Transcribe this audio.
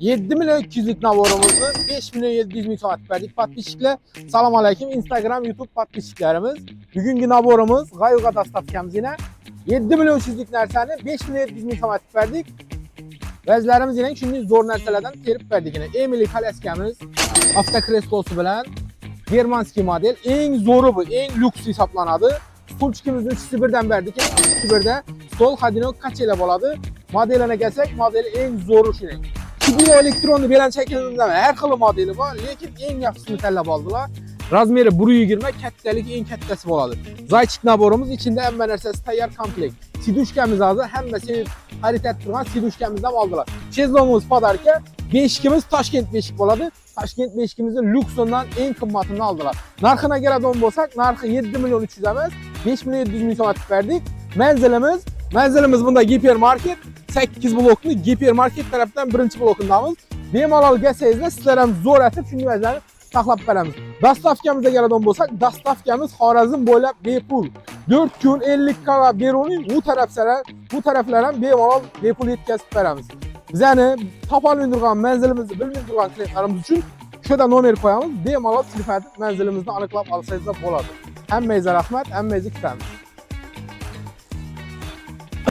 7 milyon 200'lük naborumuzu 5 milyon 700 bin saat verdik. Patlaşıkla salam aleyküm. Instagram, YouTube patlaşıklarımız. Bugünkü naborumuz Gayuga dastavkamiz yine 7 milyon 300'lük nerseni 5 milyon 700 bin saat verdik. Vəzlərimiz yine şimdi zor nerselerden terip verdik yine. Emily Kaleskamiz avtokrestosu bilen Germanski model. En zoru bu, en lüks hesaplanadı. Stolçikimizin üçüsü birden verdik. Üçüsü birden stol hadino kaç ile boladı. Modeline gelsek modeli en zoru şey. Kibilo elektronlu bilen çekildiğinde her xil modeli var. Lekin en yaxşısını təllab aldılar. Razmeri buruyu girmek kattalik en kattasi boladı. Zayçik naborumuz içinde emme nersesi tayyar komplekt. Siduşkamiz hazır. Hemme sevip haritet turgan siduşkamizden aldılar. Şezlongumuz padarka. Beşikimiz Taşkent beşik boladı. Taşkent beşikimizin lüksundan en kımmatını aldılar. Narxına göre don bolsak narxı 7 milyon 300 emez. 5 milyon 700 bin so'm verdik. Menzilimiz bunda gipermarket. 8 bloklu gipermarket tarafından birinci blokundamız. Bemalol gelsengizlar sizlar ham zo'r atib shunday vaziyatni saqlab beramiz. Dastavkamizga keladigan bo'lsak, dastavkamiz Xorazm bo'ylab bepul. 4 kun 50 kg beruning bu taraflar ham bemalol bepul yetkazib beramiz. Bizani topolmay turgan manzilimizni bilmay turgan klientlarimiz uchun shunda nomer qo'yamiz. Bemalol telefon etib manzilimizni aniqlab olsangiz bo'ladi. Hammangizga rahmat, hammangizga kutamiz.